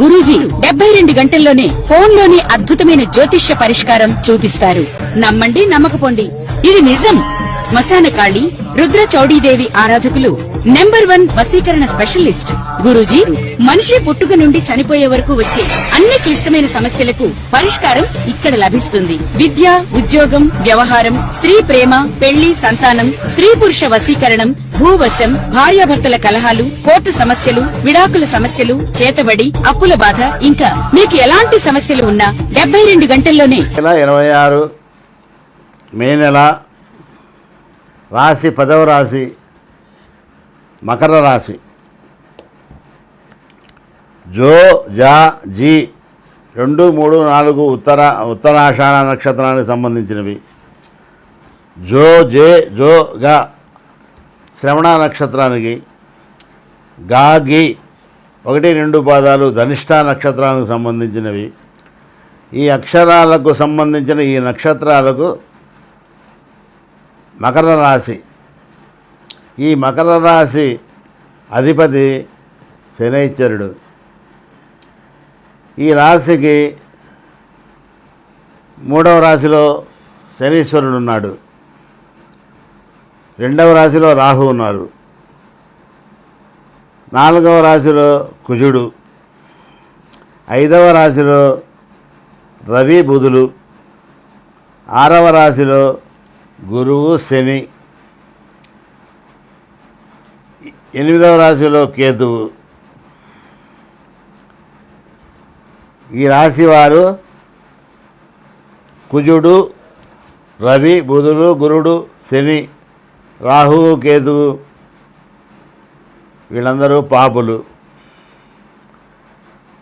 గురూజీ 72 గంటల్లోనే ఫోన్లోని అద్భుతమైన జ్యోతిష్య పరిష్కారం చూపిస్తారు. నమ్మండి, నమ్మకపోండి, ఇది నిజం. శ్మశాన కాళి రుద్ర చౌడీదేవి ఆరాధకులు నంబర్ 1 వశీకరణ స్పెషలిస్ట్ గురూజీ. మనిషి పుట్టుక నుండి చనిపోయే వరకు వచ్చే అన్ని క్లిష్టమైన సమస్యలకు పరిష్కారం ఇక్కడ లభిస్తుంది. విద్య, ఉద్యోగం, వ్యవహారం, స్త్రీ ప్రేమ, పెళ్లి, సంతానం, స్త్రీ పురుష వశీకరణం, భూవశం, భార్యాభర్తల కలహాలు, కోర్టు సమస్యలు, విడాకుల సమస్యలు, చేతబడి, అప్పుల బాధ, ఇంకా మీకు ఎలాంటి సమస్యలు ఉన్నా 72 గంటల్లోనే. 26 మే నెల రాశి 10వ రాశి మకర రాశి. జో, జా, జీ 2, 3, 4 ఉత్తరాషాఢ నక్షత్రానికి సంబంధించినవి. జో, జే, జో, గా శ్రవణ నక్షత్రానికి. గా, గి 1, 2 పాదాలు ధనిష్ట నక్షత్రానికి సంబంధించినవి. ఈ అక్షరాలకు సంబంధించిన ఈ నక్షత్రాలకు మకర రాశి. ఈ మకర రాశి అధిపతి శనైశ్వరుడు. ఈ రాశికి 3వ రాశిలో శనీశ్వరుడు ఉన్నాడు. 2వ రాశిలో రాహు ఉన్నారు. 4వ రాశిలో కుజుడు. 5వ రాశిలో రవి, బుధులు. 6వ రాశిలో గురువు, శని. 8వ రాశిలో కేతువు. ఈ రాశి వారు కుజుడు, రవి, బుధుడు, గురుడు, శని, రాహువు, కేతువు వీళ్ళందరూ పాపులు.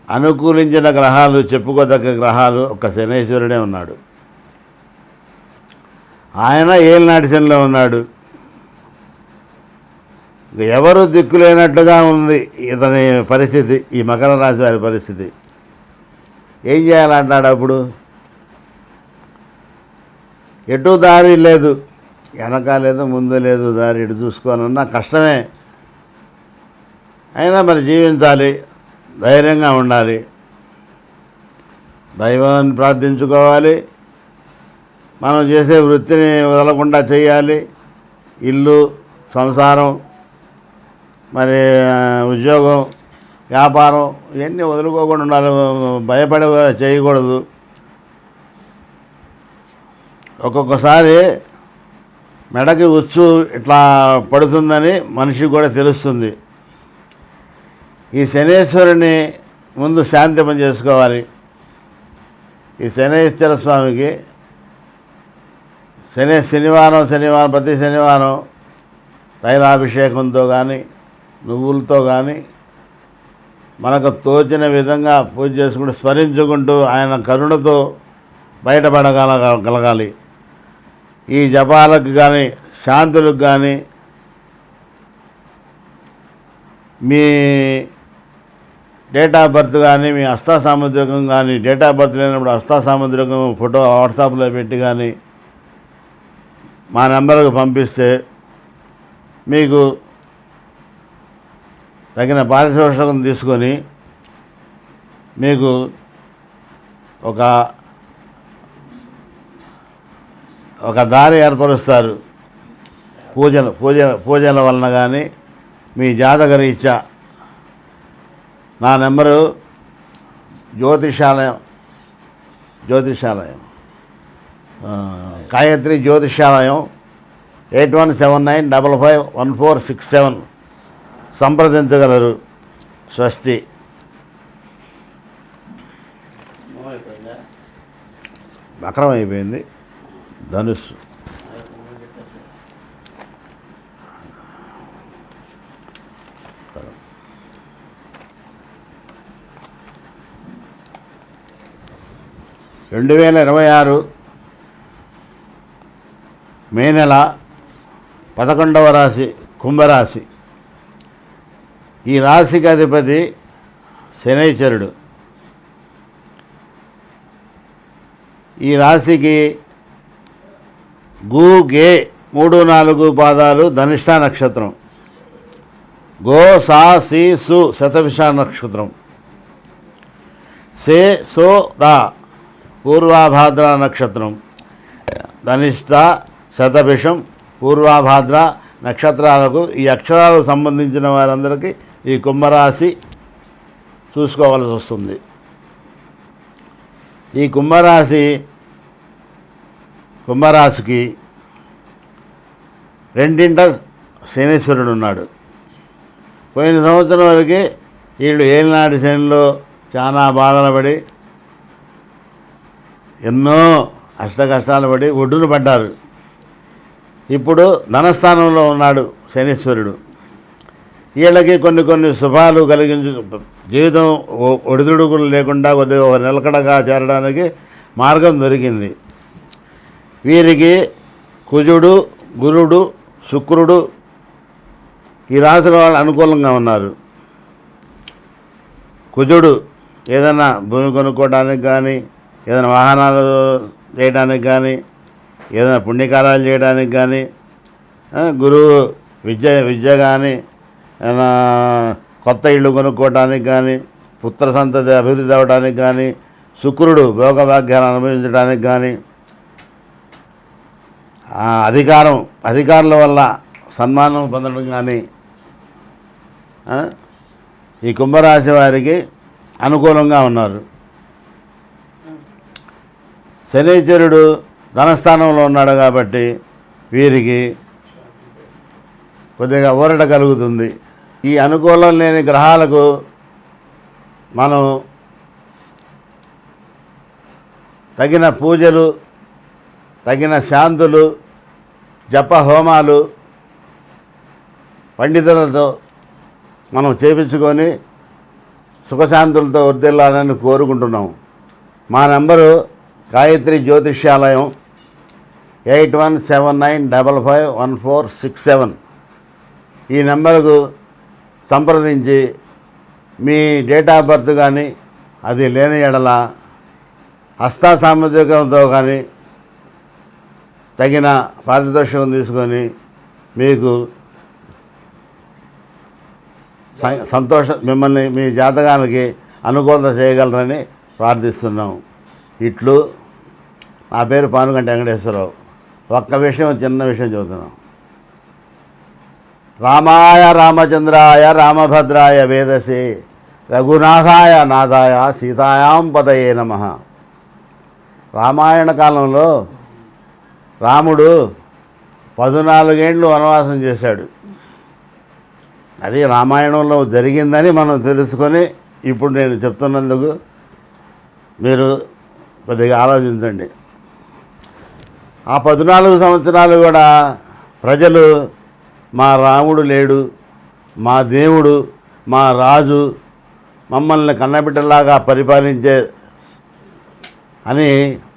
అనుకూలించిన గ్రహాలు, చెప్పుకోదగ్గ గ్రహాలు ఒక శనీశ్వరుడే ఉన్నాడు. ఆయన ఏలినాటి శనిలో ఉన్నాడు. ఎవరు దిక్కులేనట్టుగా ఉంది ఇతని పరిస్థితి, ఈ మకర రాశి వారి పరిస్థితి. ఏం చేయాలంటాడు అప్పుడు? ఎటు దారి లేదు, వెనక లేదు, ముందు లేదు, దారి ఇటు చూసుకోవాలన్నా కష్టమే. అయినా మరి జీవించాలి, ధైర్యంగా ఉండాలి, దైవాన్ని ప్రార్థించుకోవాలి, మనం చేసే వృత్తిని వదలకుండా చేయాలి. ఇల్లు, సంసారం, మరి ఉద్యోగం, వ్యాపారం ఇవన్నీ వదులుకోకుండా ఉండాలి. భయపడి చేయకూడదు. ఒక్కొక్కసారి మెడకి ఉచ్చు ఇట్లా పడుతుందని మనిషికి కూడా తెలుస్తుంది. ఈ శనేశ్వరుని ముందు శాంతింప చేసుకోవాలి. ఈ శనేశ్వర స్వామికి శనివారం ప్రతి శనివారం తైలాభిషేకంతో కానీ, నువ్వులతో కానీ మనకు తోచిన విధంగా పూజ చేసుకుంటూ స్మరించుకుంటూ ఆయన కరుణతో బయటపడగలగాలి. ఈ జపాలకు కానీ, శాంతులకు కానీ మీ డేట్ ఆఫ్ బర్త్ కానీ, మీ హస్తాసాముద్రికం కానీ, డేట్ ఆఫ్ బర్త్ లేనప్పుడు హస్తాసాముద్రికం ఫోటో వాట్సాప్లో పెట్టి కానీ మా నెంబర్కు పంపిస్తే మీకు తగిన పారితోషికం తీసుకొని మీకు ఒక దారి ఏర్పరుస్తారు. పూజల వలన కానీ మీ జాతక రీత్యా. నా నెంబరు జ్యోతిషాలయం గాయత్రి జ్యోతిషాలయం 8179551467 సంప్రదించగలరు. స్వస్తి. మకరం అయిపోయింది, ధనుస్సు. రెండు 2026 మే నెల 11వ రాశి కుంభరాశి. ఈ రాశికి అధిపతి శనైశ్వరుడు. ఈ రాశికి గు, గే 3, 4 పాదాలు ధనిష్ట నక్షత్రం. గో, సా, సి, సు శతభిష నక్షత్రం. సే సో రా పూర్వాభాద్ర నక్షత్రం, ధనిష్ట, శతభిషం, పూర్వాభాద్ర నక్షత్రాలకు ఈ అక్షరాలకు సంబంధించిన వారందరికీ ఈ కుంభరాశి చూసుకోవాల్సి వస్తుంది. ఈ కుంభరాశికి రెండింట శనీశ్వరుడు ఉన్నాడు. పోయిన సంవత్సరం వరకు వీళ్ళు ఏలినాటి శనిలో చాలా బాధలు పడి ఎన్నో కష్టాలు పడి ఒడ్డున పడ్డారు. ఇప్పుడు ధనస్థానంలో ఉన్నాడు శనీశ్వరుడు. వీళ్ళకి కొన్ని శుభాలు కలిగించు, జీవితం ఒడిదుడుకులు లేకుండా కొద్దిగా నిలకడగా చేరడానికి మార్గం దొరికింది. వీరికి కుజుడు, గురుడు, శుక్రుడు ఈ రాశుల వాళ్ళు అనుకూలంగా ఉన్నారు. కుజుడు ఏదైనా భూమి కొనుక్కోవడానికి కానీ, ఏదైనా వాహనాలు చేయడానికి కానీ, ఏదైనా పుణ్యకార్యాలు చేయడానికి కానీ, గురువు విద్య కానీ, కొత్త ఇళ్ళు కొనుక్కోవడానికి కానీ, పుత్ర సంతతి అభివృద్ధి అవ్వడానికి కానీ, శుక్రుడు భోగభాగ్యాలు అనుభవించడానికి కానీ, అధికారుల వల్ల సన్మానం పొందడం కానీ ఈ కుంభరాశి వారికి అనుకూలంగా ఉన్నారు. శనీశ్వరుడు ధనస్థానంలో ఉన్నాడు కాబట్టి వీరికి కొద్దిగా ఊరట కలుగుతుంది. ఈ అనుకూలం లేని గ్రహాలకు మనం తగిన పూజలు, తగిన శాంతులు, జప హోమాలు పండితులతో మనం చేపించుకొని సుఖశాంతులతో వర్ధిల్లాలని కోరుకుంటున్నాం. మా నెంబరు గాయత్రి జ్యోతిష్యాలయం 8179551467. ఈ నెంబర్కు సంప్రదించి మీ డేట్ ఆఫ్ బర్త్ కానీ, అది లేని ఎడల హస్త సాముద్రికంతో కానీ తగిన పారితోషికం తీసుకొని మీకు మిమ్మల్ని మీ జాతకానికి అనుకూలత చేయగలరని ప్రార్థిస్తున్నాం. ఇట్లు నా పేరు పానుగంటి వెంకటేశ్వరరావు. ఒక్క విషయం, చిన్న విషయం చెబుతున్నాం. రామాయ రామచంద్రాయ రామభద్రాయ వేదసే రఘునాథాయ నాథాయ సీతాయాం పదయే నమః. రామాయణ కాలంలో రాముడు 14 ఏళ్ళు వనవాసం చేశాడు. అది రామాయణంలో జరిగిందని మనం తెలుసుకొని ఇప్పుడు నేను చెప్తున్నందుకు మీరు కొద్దిగా ఆలోచించండి. ఆ 14 సంవత్సరాలు కూడా ప్రజలు మా రాముడు లేడు, మా దేవుడు, మా రాజు మమ్మల్ని కన్నబిడ్డలాగా పరిపాలించే అని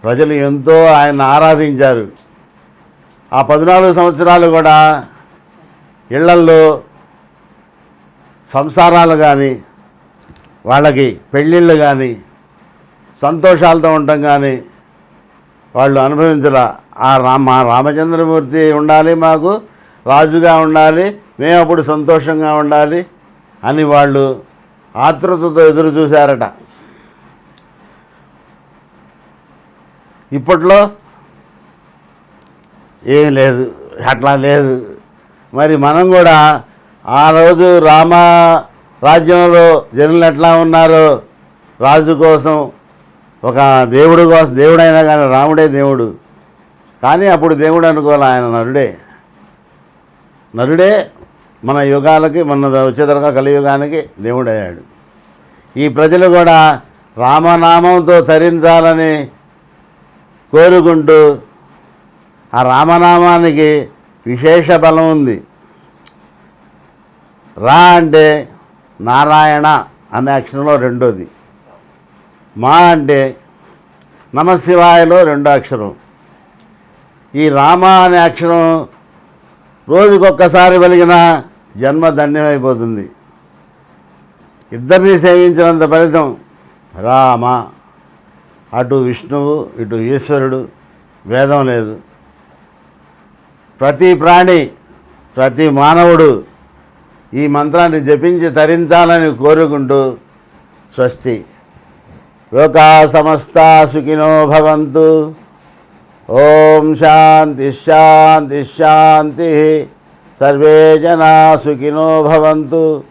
ప్రజలు ఎంతో ఆయన ఆరాధించారు. ఆ 14 సంవత్సరాలు కూడా ఇళ్లల్లో సంసారాలు కానీ, వాళ్ళకి పెళ్ళిళ్ళు కానీ, సంతోషాలతో ఉండటం కానీ వాళ్ళు అనుభవించరా. మా రామచంద్రమూర్తి ఉండాలి, మాకు రాజుగా ఉండాలి, మేము అప్పుడు సంతోషంగా ఉండాలి అని వాళ్ళు ఆతృతతో ఎదురు చూశారట. ఇప్పట్లో ఏం లేదు, అట్లా లేదు. మరి మనం కూడా ఆ రోజు రామ రాజ్యంలో జనులు ఎట్లా ఉన్నారో, రాజు కోసం, ఒక దేవుడు కోసం, దేవుడైనా కానీ రాముడే దేవుడు. కానీ అప్పుడు దేవుడు అనుకోవాలి, ఆయన నరుడే మన యుగాలకి, మన వచ్చేతరగా కలియుగానికి దేవుడయ్యాడు. ఈ ప్రజలు కూడా రామనామంతో తరించాలని కోరుకుంటూ, ఆ రామనామానికి విశేష బలం ఉంది. రా అంటే నారాయణ అనే అక్షరంలో రెండోది, మా అంటే నమశివాయలో రెండో అక్షరం. ఈ రామ అనే అక్షరం రోజుకొక్కసారి వెలిగిన జన్మ ధన్యమైపోతుంది. ఇద్దరిని సేవించినంత ఫలితం. రామ, అటు విష్ణువు, ఇటు ఈశ్వరుడు, భేదం లేదు. ప్రతి ప్రాణి, ప్రతి మానవుడు ఈ మంత్రాన్ని జపించి తరించాలని కోరుకుంటూ స్వస్తి. లోకా సమస్తా సుఖినో భవంతు. ఓం శాంతి శాంతి శాంతి. సర్వే జనా సుఖినో భవంతు.